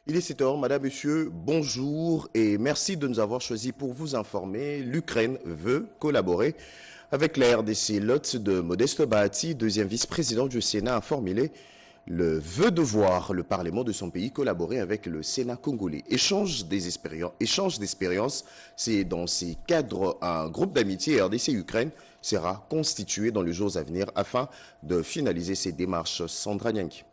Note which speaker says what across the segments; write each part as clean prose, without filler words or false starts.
Speaker 1: Il est 7 heures, madame, monsieur, bonjour et merci de nous avoir choisi pour vous informer. L'Ukraine veut collaborer avec la RDC. L'hôte de Modeste Bahati, deuxième vice-président du Sénat, a formulé le vœu de voir le Parlement de son pays collaborer avec le Sénat congolais. Échange d'expériences, c'est dans ces cadres un groupe d'amitié RDC-Ukraine sera constitué dans les jours à venir afin de finaliser ces démarches. Sandra Nyanki.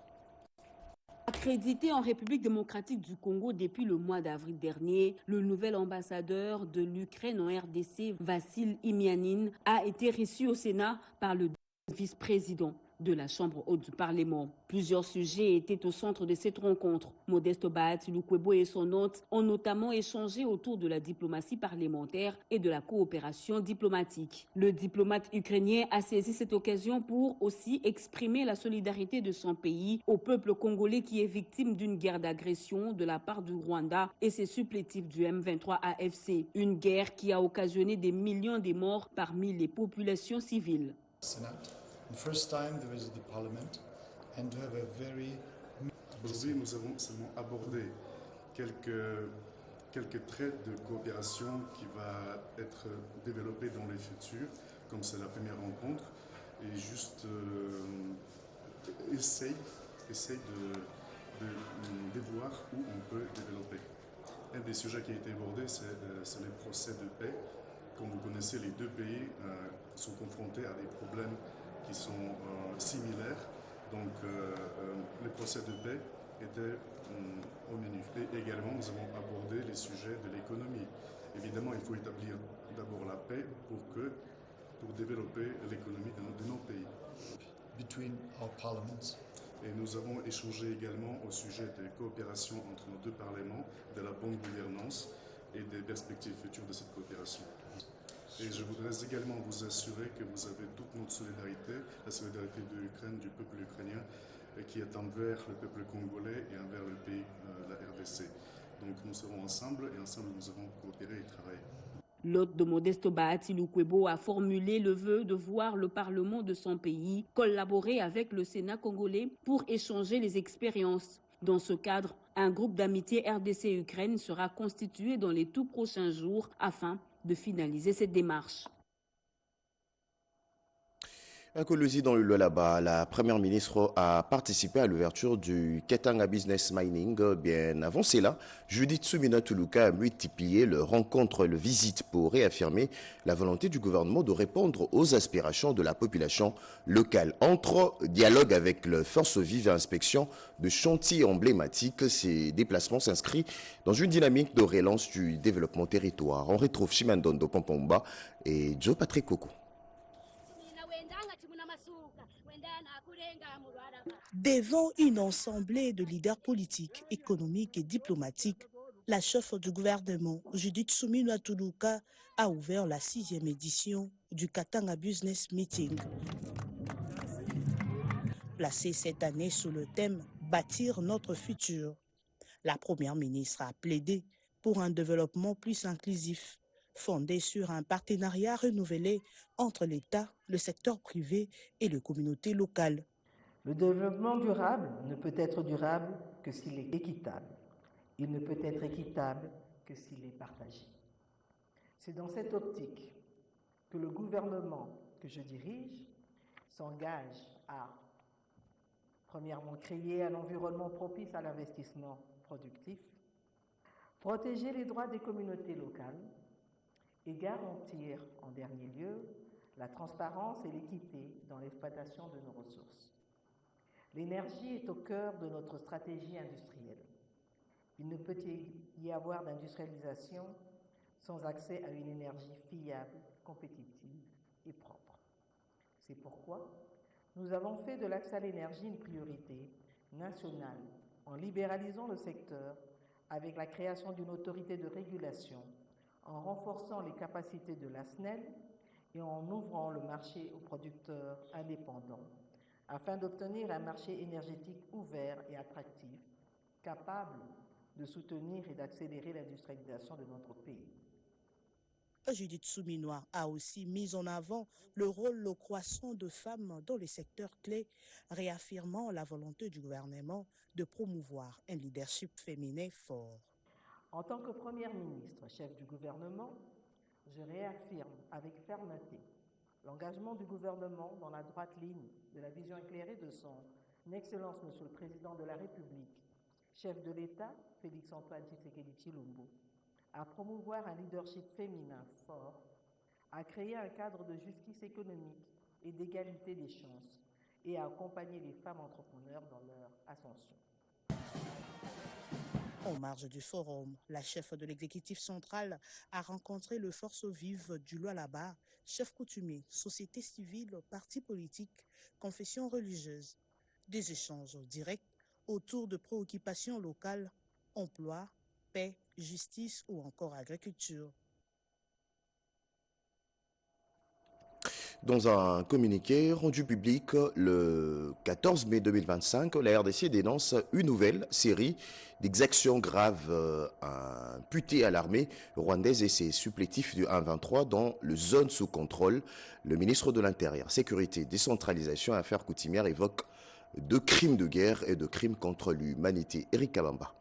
Speaker 2: Accrédité en République démocratique du Congo depuis le mois d'avril dernier, le nouvel ambassadeur de l'Ukraine en RDC, Vassil Imianine, a été reçu au Sénat par le vice-président de la Chambre haute du Parlement. Plusieurs sujets étaient au centre de cette rencontre. Modeste Bahati Lukwebo et son hôte ont notamment échangé autour de la diplomatie parlementaire et de la coopération diplomatique. Le diplomate ukrainien a saisi cette occasion pour aussi exprimer la solidarité de son pays au peuple congolais qui est victime d'une guerre d'agression de la part du Rwanda et ses supplétifs du M23 AFC. Une guerre qui a occasionné des millions de morts parmi les populations civiles.
Speaker 3: Aujourd'hui, nous avons seulement abordé quelques traits de coopération qui va être développés dans les futurs, comme c'est la première rencontre, et juste essaye de voir où on peut développer. Un des sujets qui a été abordé, c'est les procès de paix. Comme vous connaissez, les deux pays sont confrontés à des problèmes qui sont similaires. Donc, les procès de paix étaient au menu. Et également, nous avons abordé les sujets de l'économie. Évidemment, il faut établir d'abord la paix pour développer l'économie de nos pays.
Speaker 4: Between our parliaments.
Speaker 3: Et nous avons échangé également au sujet des coopérations entre nos deux parlements, de la bonne gouvernance et des perspectives futures de cette coopération. Et je voudrais également vous assurer que vous avez toute notre solidarité, la solidarité de l'Ukraine, du peuple ukrainien, qui est envers le peuple congolais et envers le pays, la RDC. Donc nous serons ensemble et ensemble nous allons coopérer et travailler.
Speaker 2: L'hôte de Modeste Bahati Lukwebo a formulé le vœu de voir le Parlement de son pays collaborer avec le Sénat congolais pour échanger les expériences. Dans ce cadre, un groupe d'amitié RDC-Ukraine sera constitué dans les tout prochains jours afin de finaliser cette démarche.
Speaker 1: À Colosie, dans le Lualaba, la première ministre a participé à l'ouverture du Katanga Business Mining. Bien avant cela, Judith Suminwa Tuluka a multiplié le rencontre et le visite pour réaffirmer la volonté du gouvernement de répondre aux aspirations de la population locale. Entre dialogue avec le force vive et inspection de chantiers emblématiques, ces déplacements s'inscrivent dans une dynamique de relance du développement territoire. On retrouve Chimandondo Pompomba et Joe Patrick Coco.
Speaker 5: Devant une assemblée de leaders politiques, économiques et diplomatiques, la chef du gouvernement, Judith Suminwa Tuluka, a ouvert la 6e édition du Katanga Business Meeting. Placée cette année sous le thème « Bâtir notre futur », la première ministre a plaidé pour un développement plus inclusif, fondé sur un partenariat renouvelé entre l'État, le secteur privé et les communautés locales.
Speaker 6: Le développement durable ne peut être durable que s'il est équitable. Il ne peut être équitable que s'il est partagé. C'est dans cette optique que le gouvernement que je dirige s'engage à, premièrement, créer un environnement propice à l'investissement productif, protéger les droits des communautés locales et garantir, en dernier lieu, la transparence et l'équité dans l'exploitation de nos ressources. L'énergie est au cœur de notre stratégie industrielle. Il ne peut y avoir d'industrialisation sans accès à une énergie fiable, compétitive et propre. C'est pourquoi nous avons fait de l'accès à l'énergie une priorité nationale en libéralisant le secteur avec la création d'une autorité de régulation, en renforçant les capacités de la SNEL et en ouvrant le marché aux producteurs indépendants, afin d'obtenir un marché énergétique ouvert et attractif, capable de soutenir et d'accélérer l'industrialisation de notre pays.
Speaker 5: Judith Souminois a aussi mis en avant le rôle croissant de femmes dans les secteurs clés, réaffirmant la volonté du gouvernement de promouvoir un leadership féminin fort.
Speaker 6: En tant que Première ministre, chef du gouvernement, je réaffirme avec fermeté l'engagement du gouvernement dans la droite ligne de la vision éclairée de son Excellence Monsieur le Président de la République, chef de l'État, Félix-Antoine Tshisekedi Tshilombo, à promouvoir un leadership féminin fort, à créer un cadre de justice économique et d'égalité des chances et à accompagner les femmes entrepreneurs dans leur ascension.
Speaker 5: En marge du forum, la chef de l'exécutif central a rencontré le force vive du Lualaba, chef coutumier, société civile, partis politiques, confessions religieuses. Des échanges directs autour de préoccupations locales, emploi, paix, justice ou encore agriculture.
Speaker 1: Dans un communiqué rendu public le 14 mai 2025, la RDC dénonce une nouvelle série d'exactions graves imputées à l'armée rwandaise et ses supplétifs du 1-23 dans le zone sous contrôle. Le ministre de l'Intérieur, Sécurité, Décentralisation et Affaires coutumières évoque de crimes de guerre et de crimes contre l'humanité. Eric Kabamba.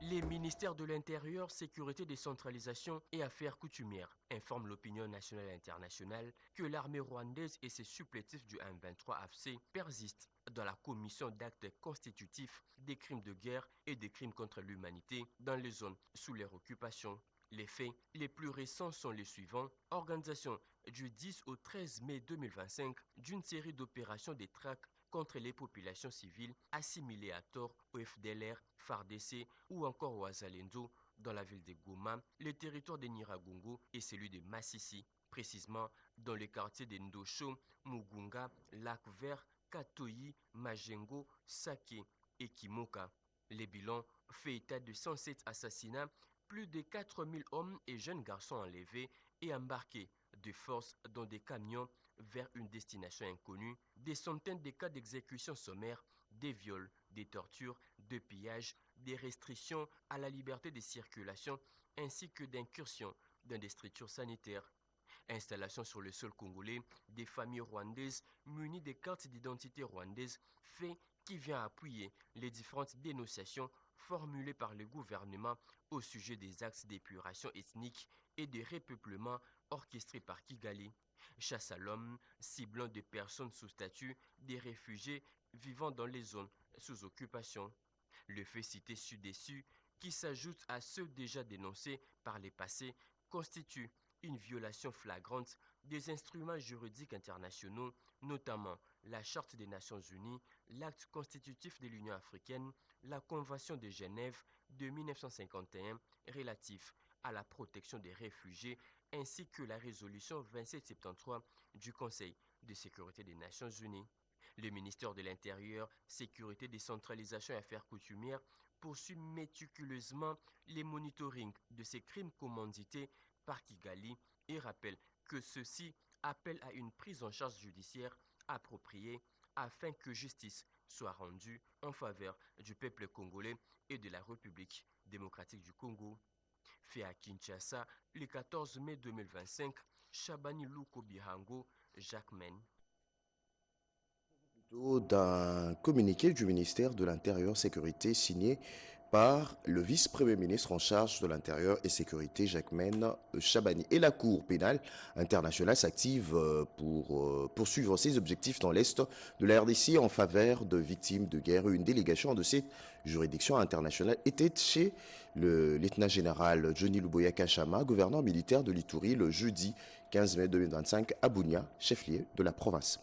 Speaker 7: Les ministères de l'Intérieur, Sécurité, Décentralisation et Affaires coutumières informent l'opinion nationale et internationale que l'armée rwandaise et ses supplétifs du 1-23 AFC persistent dans la commission d'actes constitutifs des crimes de guerre et des crimes contre l'humanité dans les zones sous leur occupation. Les faits les plus récents sont les suivants. Organisation du 10 au 13 mai 2025 d'une série d'opérations de traque contre les populations civiles assimilées à tort au FDLR, FARDC ou encore au Azalendo dans la ville de Goma, le territoire de Nyiragongo et celui de Massissi, précisément dans les quartiers de Ndosho, Mugunga, Lac Vert, Katoyi, Majengo, Sake et Kimoka. Les bilans fait état de 107 assassinats, plus de 4000 hommes et jeunes garçons enlevés et embarqués de force dans des camions vers une destination inconnue, des centaines de cas d'exécution sommaire, des viols, des tortures, de pillages, des restrictions à la liberté de circulation ainsi que d'incursions dans des structures sanitaires. Installation sur le sol congolais des familles rwandaises munies des cartes d'identité rwandaises, fait qui vient appuyer les différentes dénonciations formulées par le gouvernement au sujet des axes d'épuration ethnique et de repeuplement orchestrés par Kigali. Chasse à l'homme, ciblant des personnes sous statut, des réfugiés vivant dans les zones sous occupation. Le fait cité ci-dessus, qui s'ajoute à ceux déjà dénoncés par les passés, constitue une violation flagrante des instruments juridiques internationaux, notamment la Charte des Nations Unies, l'acte constitutif de l'Union africaine, la Convention de Genève de 1951 relatif à la protection des réfugiés, ainsi que la résolution 2773 du Conseil de sécurité des Nations Unies. Le ministère de l'Intérieur, Sécurité, Décentralisation et Affaires coutumières poursuit méticuleusement les monitorings de ces crimes commandités par Kigali et rappelle que ceux-ci appellent à une prise en charge judiciaire appropriée afin que justice soit rendue en faveur du peuple congolais et de la République démocratique du Congo. Fait à Kinshasa le 14 mai 2025, Shabani Luko Bihango, Jacques Men.
Speaker 1: D'un communiqué du ministère de l'Intérieur Sécurité signé par le vice-premier ministre en charge de l'Intérieur et Sécurité, Jacquemaine Chabani. Et la Cour pénale internationale s'active pour poursuivre ses objectifs dans l'Est de la RDC en faveur de victimes de guerre. Une délégation de cette juridiction internationale était chez le lieutenant-général Johnny Luboya Kachama, gouverneur militaire de l'Ituri, le jeudi 15 mai 2025 à Bunia, chef-lieu de la province.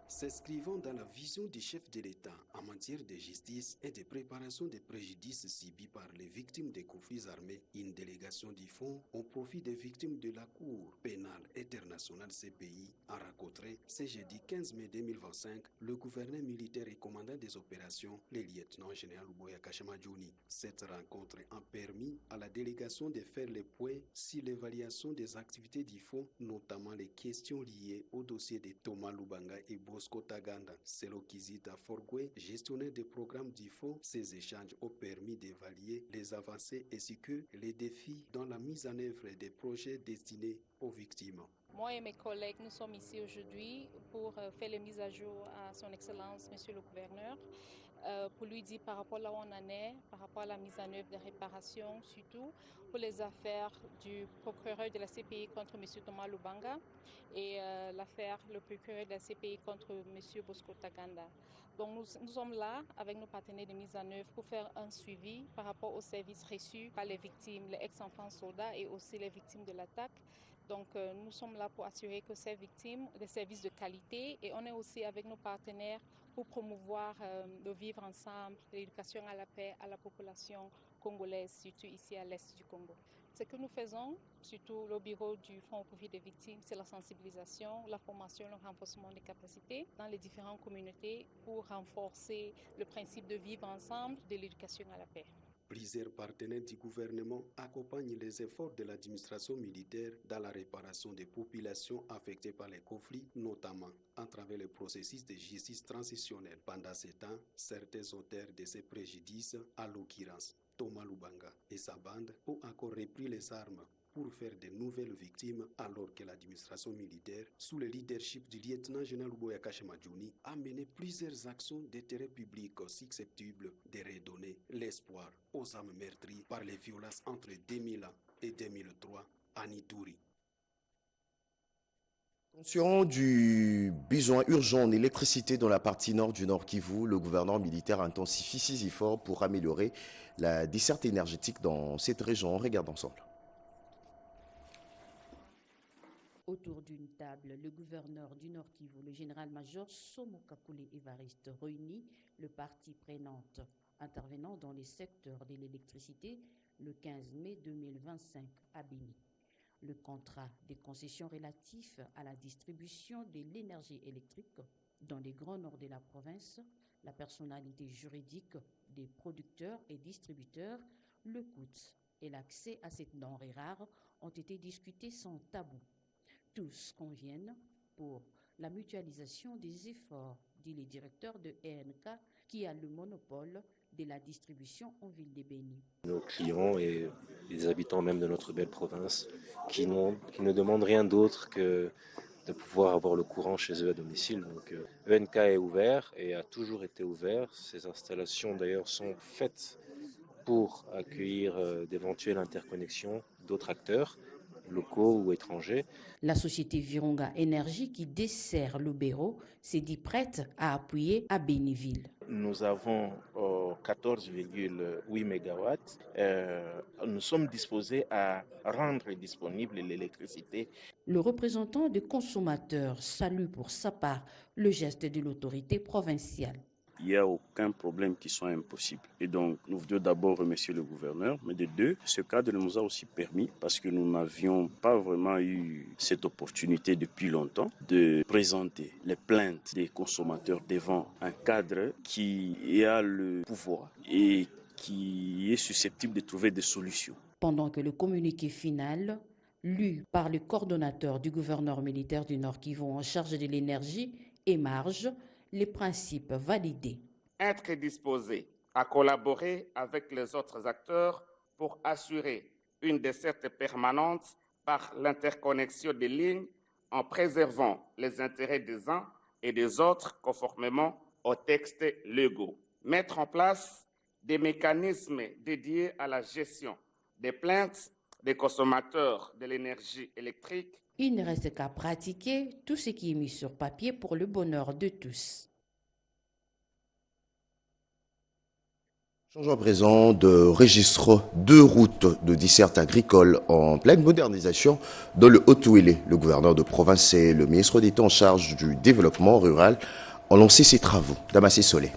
Speaker 8: S'inscrivant dans la vision du chef de l'État en matière de justice et de préparation des préjudices subis par les victimes des conflits armés, une délégation du Fonds au profit des victimes de la Cour pénale internationale CPI a rencontré ce jeudi 15 mai 2025 le gouverneur militaire et commandant des opérations, le lieutenant-général Luboya Kachama Johnny. Cette rencontre a permis à la délégation de faire le point sur l'évaluation des activités du Fonds, notamment les questions liées au dossier de Thomas Lubanga et Bosco Taganda. Selon Kizita Forgwe, gestionnaire des programmes du fonds, ces échanges ont permis d'évaluer les avancées ainsi que les défis dans la mise en œuvre des projets destinés aux victimes.
Speaker 9: Moi et mes collègues, nous sommes ici aujourd'hui pour faire les mises à jour à son Excellence, Monsieur le Gouverneur, pour lui dire par rapport à là où on en est, par rapport à la mise en œuvre des réparations, surtout pour les affaires du procureur de la CPI contre M. Thomas Lubanga et l'affaire le procureur de la CPI contre M. Bosco Taganda. Donc nous sommes là avec nos partenaires de mise en œuvre pour faire un suivi par rapport aux services reçus par les victimes, les ex-enfants soldats et aussi les victimes de l'attaque. Donc nous sommes là pour assurer que ces victimes ont des services de qualité et on est aussi avec nos partenaires pour promouvoir le vivre ensemble, l'éducation à la paix à la population congolaise, surtout ici à l'est du Congo. Ce que nous faisons, surtout le bureau du Fonds au profit des victimes, c'est la sensibilisation, la formation, le renforcement des capacités dans les différentes communautés pour renforcer le principe de vivre ensemble, de l'éducation à la paix.
Speaker 8: Plusieurs partenaires du gouvernement accompagnent les efforts de l'administration militaire dans la réparation des populations affectées par les conflits, notamment à travers le processus de justice transitionnelle. Pendant ce temps, certains auteurs de ces préjudices, à l'occurrence Thomas Lubanga et sa bande, ont encore repris les armes pour faire de nouvelles victimes, alors que l'administration militaire, sous le leadership du lieutenant-général Uboya Kashemajouni, a mené plusieurs actions d'intérêt public susceptibles de redonner l'espoir aux âmes meurtries par les violences entre 2000 et 2003 à Ituri.
Speaker 1: Conscient du besoin urgent en électricité dans la partie nord du Nord Kivu, le gouvernement militaire intensifie ses efforts pour améliorer la desserte énergétique dans cette région. On regarde ensemble.
Speaker 10: Autour d'une table, le gouverneur du Nord Kivu, le général-major Somo Kakule Evariste, réunit le parti prenante intervenant dans les secteurs de l'électricité le 15 mai 2025 à Béni. Le contrat des concessions relatifs à la distribution de l'énergie électrique dans les grands nord de la province, la personnalité juridique des producteurs et distributeurs, le coût et l'accès à cette denrée rare ont été discutés sans tabou. Tous conviennent pour la mutualisation des efforts, dit le directeur de ENK qui a le monopole de la distribution en ville de Béni.
Speaker 11: Nos clients et les habitants même de notre belle province qui ne demandent rien d'autre que de pouvoir avoir le courant chez eux à domicile. Donc ENK est ouvert et a toujours été ouvert. Ces installations d'ailleurs sont faites pour accueillir d'éventuelles interconnexions d'autres acteurs locaux ou étrangers.
Speaker 10: La société Virunga Énergie qui dessert le Béro s'est dit prête à appuyer à Béniville.
Speaker 12: Nous avons 14,8 MW. Nous sommes disposés à rendre disponible l'électricité.
Speaker 10: Le représentant des consommateurs salue pour sa part le geste de l'autorité provinciale.
Speaker 13: Il n'y a aucun problème qui soit impossible. Et donc, nous voulons d'abord remercier le gouverneur, mais de deux, ce cadre nous a aussi permis, parce que nous n'avions pas vraiment eu cette opportunité depuis longtemps, de présenter les plaintes des consommateurs devant un cadre qui a le pouvoir et qui est susceptible de trouver des solutions.
Speaker 10: Pendant que le communiqué final, lu par le coordonnateur du gouverneur militaire du Nord Kivu en charge de l'énergie, émarge les principes validés.
Speaker 14: Être disposé à collaborer avec les autres acteurs pour assurer une desserte permanente par l'interconnexion des lignes en préservant les intérêts des uns et des autres conformément aux textes légaux. Mettre en place des mécanismes dédiés à la gestion des plaintes des consommateurs de l'énergie électrique.
Speaker 10: Il ne reste qu'à pratiquer tout ce qui est mis sur papier pour le bonheur de tous.
Speaker 1: Changeons à présent de registre 2 routes de desserte agricole en pleine modernisation dans le Haut-Ouélé. Le gouverneur de province et le ministre d'État en charge du développement rural ont lancé ces travaux. Damassé Solé.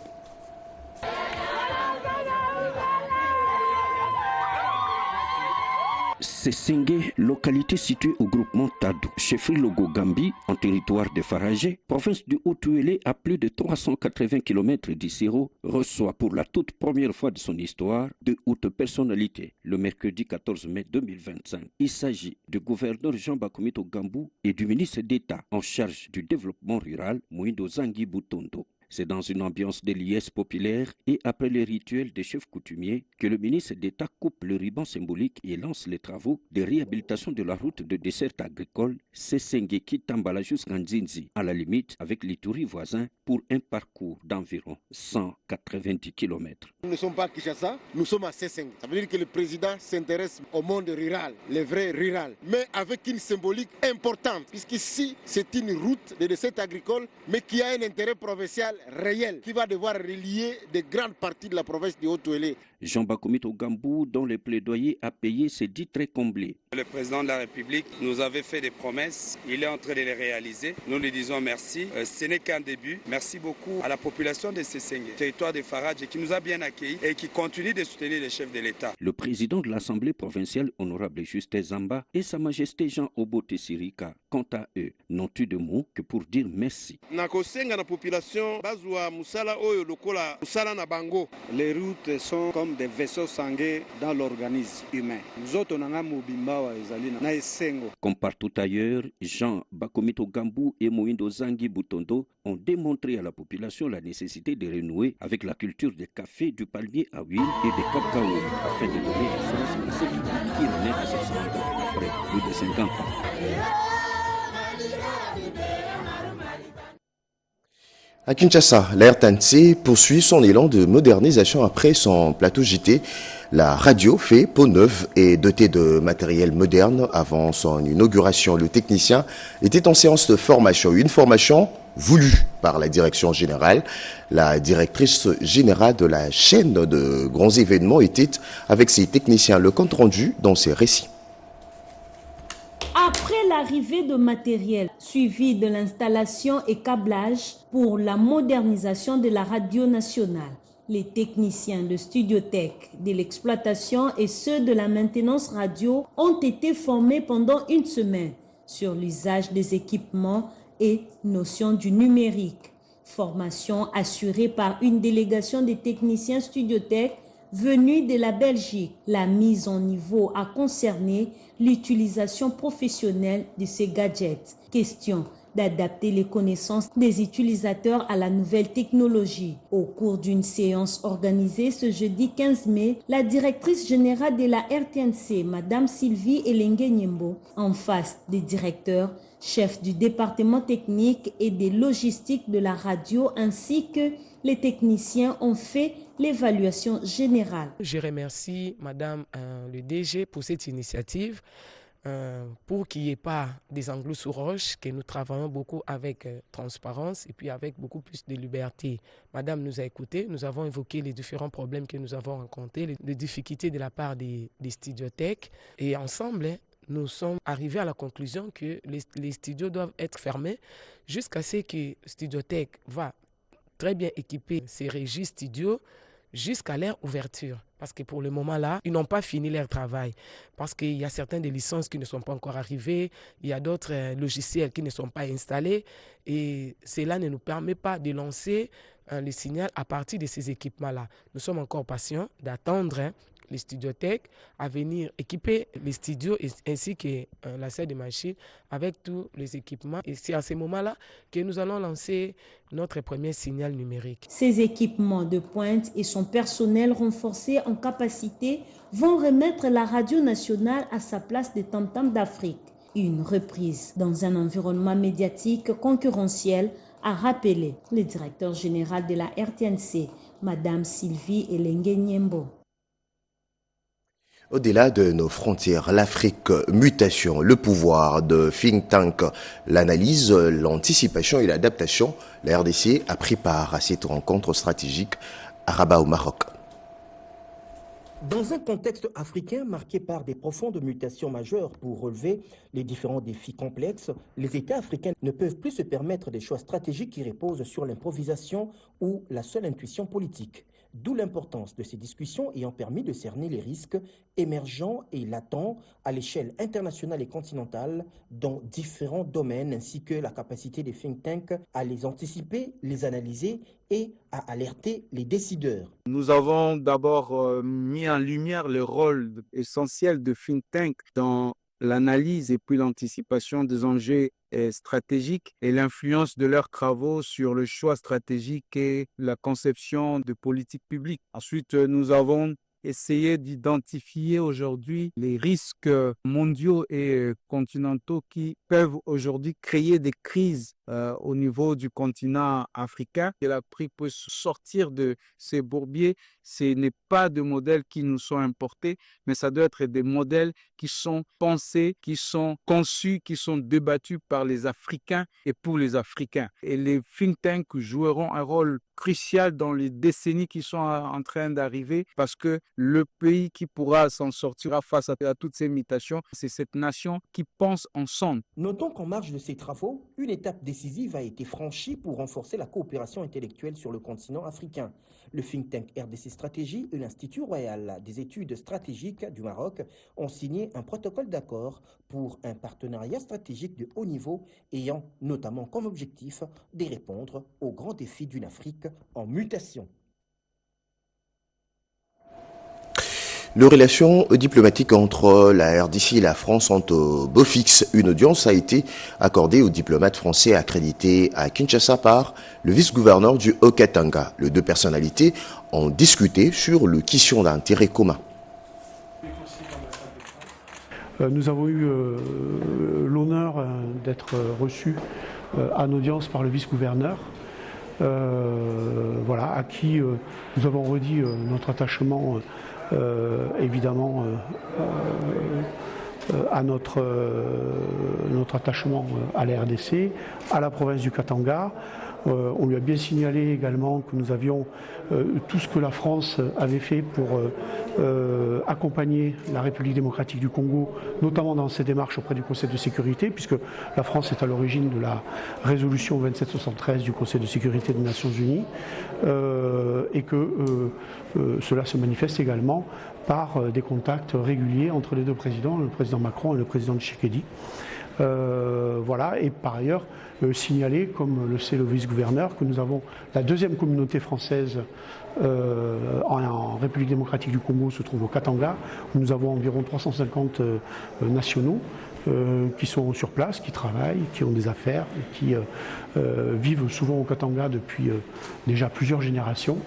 Speaker 15: Sessenge, localité située au groupement Tadou, chefferie Logo-Gambi, en territoire de Faragé, province du Haut-Uélé à plus de 380 km d'Issiro, reçoit pour la toute première fois de son histoire de hautes personnalités le mercredi 14 mai 2025. Il s'agit du gouverneur Jean Bakomito Gambou et du ministre d'État en charge du développement rural, Mouindo Zangui Butondo. C'est dans une ambiance de liesse populaire et après les rituels des chefs coutumiers que le ministre d'État coupe le ruban symbolique et lance les travaux de réhabilitation de la route de dessert agricole Sessenge Kitambala jusqu'à Nzinzi, à la limite avec l'Ituri voisin, pour un parcours d'environ 190 km.
Speaker 16: Nous ne sommes pas à Kinshasa, nous sommes à Sessenge. Ça veut dire que le président s'intéresse au monde rural, le vrai rural, mais avec une symbolique importante, puisqu'ici c'est une route de dessert agricole, mais qui a un intérêt provincial réel qui va devoir relier de grandes parties de la province du Haut-Uélé.
Speaker 15: Jean Bakomito Gambou, dont le plaidoyer a payé, s'est dit très comblé.
Speaker 17: Le président de la République nous avait fait des promesses, il est en train de les réaliser. Nous lui disons merci. Ce n'est qu'un début. Merci beaucoup à la population de Sessenge, territoire de Farage, qui nous a bien accueillis et qui continue de soutenir les chefs de l'État.
Speaker 15: Le président de l'Assemblée provinciale, honorable Justin Zamba, et sa majesté Jean Obote Sirika, quant à eux, n'ont eu de mots que pour dire merci.
Speaker 18: Les routes sont comme des vaisseaux sanguins dans l'organisme humain.
Speaker 15: Comme partout ailleurs, Jean Bakomito Gambou et Mouindo Zangui Butondo ont démontré à la population la nécessité de renouer avec la culture du café, du palmier à huile et des cacao afin de donner naissance à ce qui renaît à ce centre après plus de 50 ans.
Speaker 1: À Kinshasa, la RTNC poursuit son élan de modernisation après son plateau JT. La radio fait peau neuve et dotée de matériel moderne. Avant son inauguration, le technicien était en séance de formation. Une formation voulue par la direction générale. La directrice générale de la chaîne de grands événements était avec ses techniciens. Le compte rendu dans ses récits.
Speaker 19: Après l'arrivée de matériel suivi de l'installation et câblage pour la modernisation de la radio nationale, les techniciens de Studiothèque, de l'exploitation et ceux de la maintenance radio ont été formés pendant une semaine sur l'usage des équipements et notions du numérique. Formation assurée par une délégation des techniciens Studiothèque venus de la Belgique. La mise en niveau a concerné l'utilisation professionnelle de ces gadgets. Question d'adapter les connaissances des utilisateurs à la nouvelle technologie. Au cours d'une séance organisée ce jeudi 15 mai, la directrice générale de la RTNC, Madame Sylvie Elengue Nyembo, en face des directeurs, chefs du département technique et des logistiques de la radio, ainsi que les techniciens ont fait l'évaluation générale.
Speaker 20: Je remercie Madame le DG pour cette initiative, pour qu'il n'y ait pas des angles sous roche, que nous travaillons beaucoup avec transparence et puis avec beaucoup plus de liberté. Madame nous a écoutés, nous avons évoqué les différents problèmes que nous avons rencontrés, les difficultés de la part des studiothèques, et ensemble, nous sommes arrivés à la conclusion que les studios doivent être fermés jusqu'à ce que Studiothèque va très bien équiper ses régies studios jusqu'à leur ouverture. Parce que pour le moment là, ils n'ont pas fini leur travail. Parce qu'il y a certaines des licences qui ne sont pas encore arrivées, il y a d'autres logiciels qui ne sont pas installés. Et cela ne nous permet pas de lancer le signal à partir de ces équipements-là. Nous sommes encore patients d'attendre les studiothèques à venir équiper les studios ainsi que la salle de machines avec tous les équipements. Et c'est à ce moment-là que nous allons lancer notre premier signal numérique.
Speaker 19: Ces équipements de pointe et son personnel renforcé en capacité vont remettre la radio nationale à sa place des tam-tams d'Afrique. Une reprise dans un environnement médiatique concurrentiel, a rappelé le directeur général de la RTNC, Madame Sylvie Elengue Nyembo.
Speaker 1: Au-delà de nos frontières, l'Afrique, mutation, le pouvoir de think tank, l'analyse, l'anticipation et l'adaptation, la RDC a pris part à cette rencontre stratégique à Rabat au Maroc.
Speaker 21: Dans un contexte africain marqué par des profondes mutations majeures pour relever les différents défis complexes, les États africains ne peuvent plus se permettre des choix stratégiques qui reposent sur l'improvisation ou la seule intuition politique. D'où l'importance de ces discussions ayant permis de cerner les risques émergents et latents à l'échelle internationale et continentale dans différents domaines, ainsi que la capacité des think tanks à les anticiper, les analyser et à alerter les décideurs.
Speaker 18: Nous avons d'abord mis en lumière le rôle essentiel de think tank dans l'analyse et puis l'anticipation des enjeux stratégiques et l'influence de leurs travaux sur le choix stratégique et la conception de politiques publiques. Ensuite, nous avons essayé d'identifier aujourd'hui les risques mondiaux et continentaux qui peuvent aujourd'hui créer des crises au niveau du continent africain. Et l'Afrique peut sortir de ces bourbiers. Ce n'est pas de modèles qui nous sont importés, mais ça doit être des modèles qui sont pensés, qui sont conçus, qui sont débattus par les Africains et pour les Africains. Et les think tanks joueront un rôle crucial dans les décennies qui sont en train d'arriver, parce que le pays qui pourra s'en sortira face à toutes ces mutations, c'est cette nation qui pense ensemble.
Speaker 21: Notons qu'en marge de ces travaux, une étape décisive a été franchie pour renforcer la coopération intellectuelle sur le continent africain. Le think tank RDC Stratégie et l'Institut royal des études stratégiques du Maroc ont signé un protocole d'accord pour un partenariat stratégique de haut niveau ayant notamment comme objectif de répondre aux grands défis d'une Afrique en mutation.
Speaker 1: Les relations diplomatiques entre la RDC et la France ont au beau fixe. Une audience a été accordée aux diplomates français accrédités à Kinshasa par le vice-gouverneur du Haut-Katanga. Les deux personnalités ont discuté sur le question d'intérêt commun.
Speaker 4: Nous avons eu l'honneur d'être reçus en audience par le vice-gouverneur, à qui nous avons redit notre attachement évidemment à notre attachement à la RDC, à la province du Katanga. On lui a bien signalé également que nous avions tout ce que la France avait fait pour accompagner la République démocratique du Congo, notamment dans ses démarches auprès du Conseil de sécurité, puisque la France est à l'origine de la résolution 2773 du Conseil de sécurité des Nations Unies, et que cela se manifeste également par des contacts réguliers entre les deux présidents, le président Macron et le président Tshisekedi. Et par ailleurs signaler, comme le sait le vice-gouverneur, que nous avons la deuxième communauté française en République démocratique du Congo, se trouve au Katanga, où nous avons environ 350 nationaux qui sont sur place, qui travaillent, qui ont des affaires, et qui vivent souvent au Katanga depuis déjà plusieurs générations.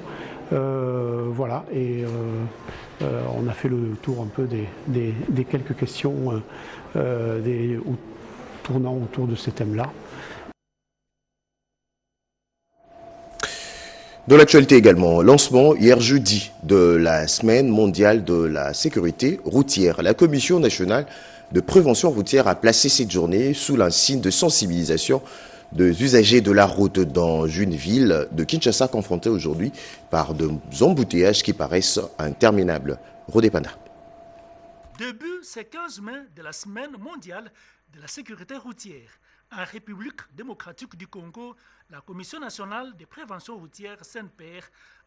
Speaker 4: On a fait le tour un peu des quelques questions tournant autour de ces thèmes-là.
Speaker 1: Dans l'actualité également, lancement hier jeudi de la Semaine mondiale de la sécurité routière. La Commission nationale de prévention routière a placé cette journée sous l'insigne de sensibilisation des usagers de la route dans une ville de Kinshasa confrontée aujourd'hui par des embouteillages qui paraissent interminables. Rodépana.
Speaker 22: Début ce 15 mai de la Semaine mondiale de la sécurité routière. En République démocratique du Congo, la Commission nationale de prévention routière CNPR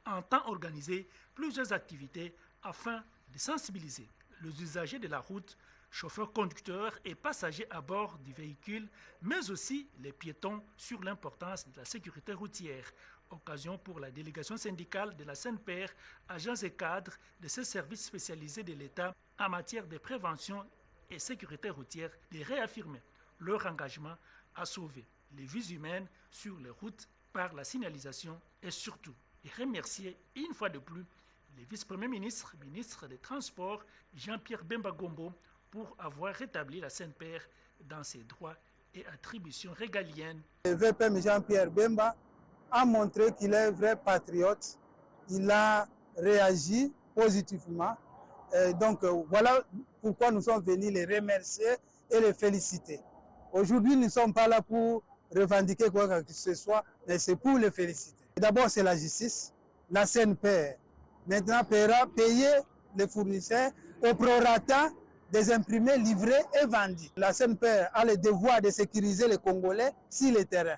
Speaker 22: entend organiser plusieurs activités afin de sensibiliser les usagers de la route, chauffeurs, conducteurs et passagers à bord du véhicule, mais aussi les piétons sur l'importance de la sécurité routière. Occasion pour la délégation syndicale de la CNPR, agents et cadres de ces services spécialisés de l'État en matière de prévention et sécurité routière de réaffirmer leur engagement à sauver les vies humaines sur les routes par la signalisation et surtout de remercier une fois de plus le vice-premier ministre, ministre des Transports, Jean-Pierre Bemba Gombo, pour avoir rétabli la CNPR dans ses droits et attributions régaliennes.
Speaker 23: Le VPM Jean-Pierre Bemba a montré qu'il est un vrai patriote. Il a réagi positivement. Voilà pourquoi nous sommes venus les remercier et les féliciter. Aujourd'hui, nous ne sommes pas là pour revendiquer quoi que ce soit, mais c'est pour les féliciter. D'abord, c'est la justice. La CNPR maintenant paiera payer les fournisseurs au prorata des imprimés livrés et vendus. La CNPR a le devoir de sécuriser les Congolais sur le terrain.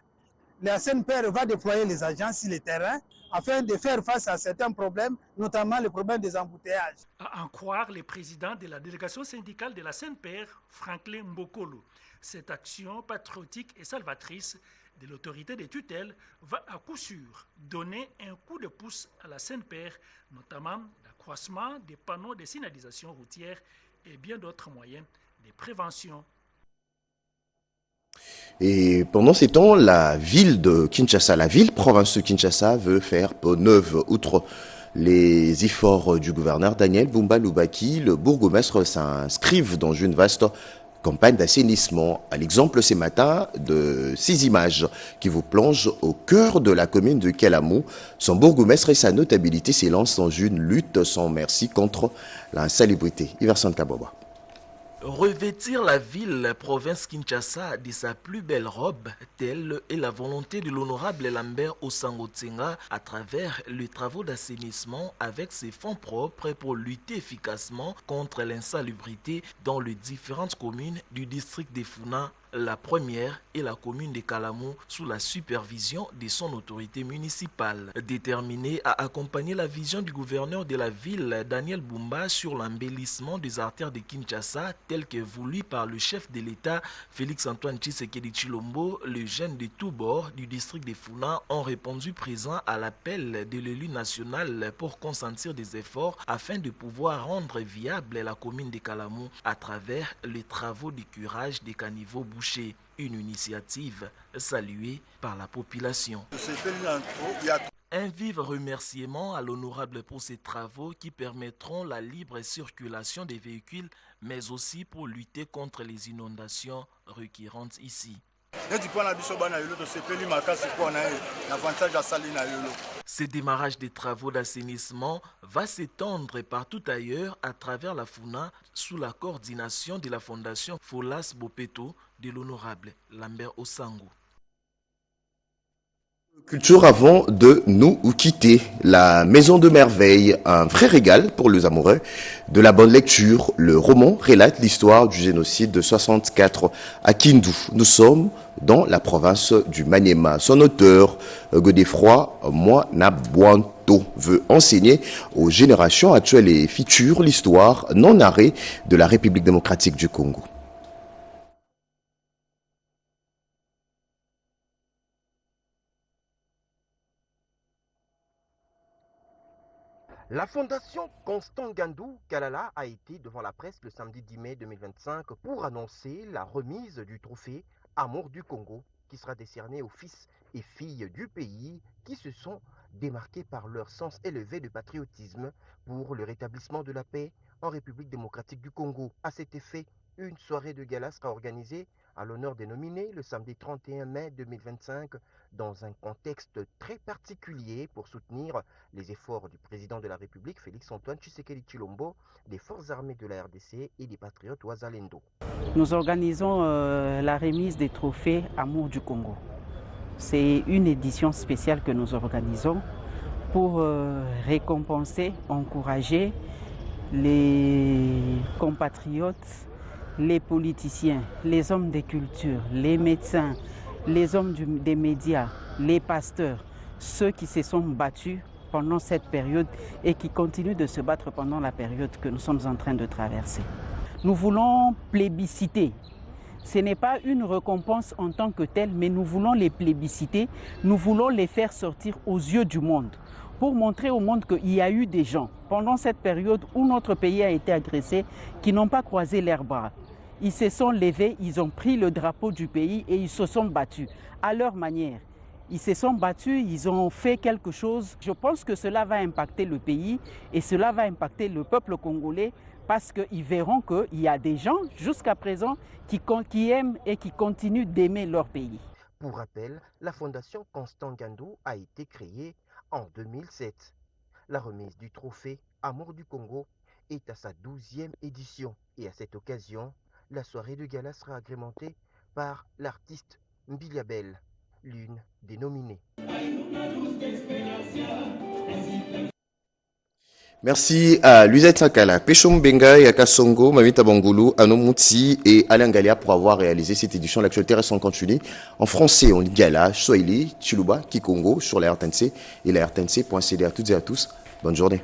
Speaker 23: la SNPR va déployer les agents sur le terrain afin de faire face à certains problèmes, notamment le problème des embouteillages.
Speaker 22: À en croire le président de la délégation syndicale de la SNPR, Franklin Mbokolo, cette action patriotique et salvatrice de l'autorité de tutelle va à coup sûr donner un coup de pouce à la SNPR, notamment l'accroissement des panneaux de signalisation routière et bien d'autres moyens de prévention.
Speaker 1: Et pendant ces temps, la ville de Kinshasa, la ville-province de Kinshasa veut faire peau neuve. Outre les efforts du gouverneur Daniel Bumba Lubaki, le bourgmestre s'inscrive dans une vaste campagne d'assainissement. À l'exemple ce matin de ces images qui vous plongent au cœur de la commune de Kalamou. Son bourgmestre et sa notabilité s'élancent dans une lutte sans merci contre l'insalubrité. Iverson Kaboba.
Speaker 2: Revêtir la ville, province Kinshasa, de sa plus belle robe, telle est la volonté de l'honorable Lambert Osango Tsenga à travers les travaux d'assainissement avec ses fonds propres pour lutter efficacement contre l'insalubrité dans les différentes communes du district de Funa. La première est la commune de Kalamou sous la supervision de son autorité municipale. Déterminée à accompagner la vision du gouverneur de la ville, Daniel Bumba, sur l'embellissement des artères de Kinshasa, tel que voulu par le chef de l'État, Félix-Antoine Tshisekedi Tshilombo, les jeunes de tous bords du district de Funa ont répondu présent à l'appel de l'élu national pour consentir des efforts afin de pouvoir rendre viable la commune de Kalamou à travers les travaux de curage des caniveaux bouchés. Une initiative saluée par la population. Un vif remerciement à l'honorable pour ces travaux qui permettront la libre circulation des véhicules, mais aussi pour lutter contre les inondations récurrentes ici. Ce démarrage des travaux d'assainissement va s'étendre partout ailleurs à travers la Funa sous la coordination de la fondation Folas Bopeto de l'honorable Lambert Osango.
Speaker 1: Culture avant de nous quitter. La Maison de Merveille, un vrai régal pour les amoureux de la bonne lecture. Le roman relate l'histoire du génocide de 64 à Kindu. Nous sommes dans la province du Maniema. Son auteur, Godefroy Mwanabwanto, veut enseigner aux générations actuelles et futures l'histoire non narrée de la République démocratique du Congo.
Speaker 3: La fondation Constant Gandou Kalala a été devant la presse le samedi 10 mai 2025 pour annoncer la remise du trophée Amour du Congo qui sera décerné aux fils et filles du pays qui se sont démarqués par leur sens élevé de patriotisme pour le rétablissement de la paix en République démocratique du Congo. À cet effet, une soirée de gala sera organisée à l'honneur des nominés le samedi 31 mai 2025 dans un contexte très particulier pour soutenir les efforts du président de la République, Félix-Antoine Tshisekedi Tshilombo, des forces armées de la RDC et des patriotes Ouazalendo.
Speaker 6: Nous organisons la remise des trophées Amour du Congo. C'est une édition spéciale que nous organisons pour récompenser, encourager les compatriotes, les politiciens, les hommes de culture, les médecins, les hommes des médias, les pasteurs, ceux qui se sont battus pendant cette période et qui continuent de se battre pendant la période que nous sommes en train de traverser. Nous voulons plébisciter. Ce n'est pas une récompense en tant que telle, mais nous voulons les plébisciter, nous voulons les faire sortir aux yeux du monde pour montrer au monde qu'il y a eu des gens pendant cette période où notre pays a été agressé qui n'ont pas croisé leurs bras. Ils se sont levés, ils ont pris le drapeau du pays et ils se sont battus à leur manière. Ils se sont battus, ils ont fait quelque chose. Je pense que cela va impacter le pays et cela va impacter le peuple congolais parce qu'ils verront qu'il y a des gens jusqu'à présent qui aiment et qui continuent d'aimer leur pays.
Speaker 3: Pour rappel, la fondation Constant Gandou a été créée en 2007. La remise du trophée Amour du Congo est à sa 12e édition et à cette occasion, la soirée de gala sera agrémentée par l'artiste Mbiliabel, l'une des nominées.
Speaker 1: Merci à Luisette Sakala, Peshom Benga, Yakasongo, Mamita Bangoulou, Anomouti et Alain Galia pour avoir réalisé cette édition. L'actualité reste en continu. En français, on Gala, Swahili, Chiluba, Kikongo sur la RTNC et la RTNC.cd. À toutes et à tous, bonne journée.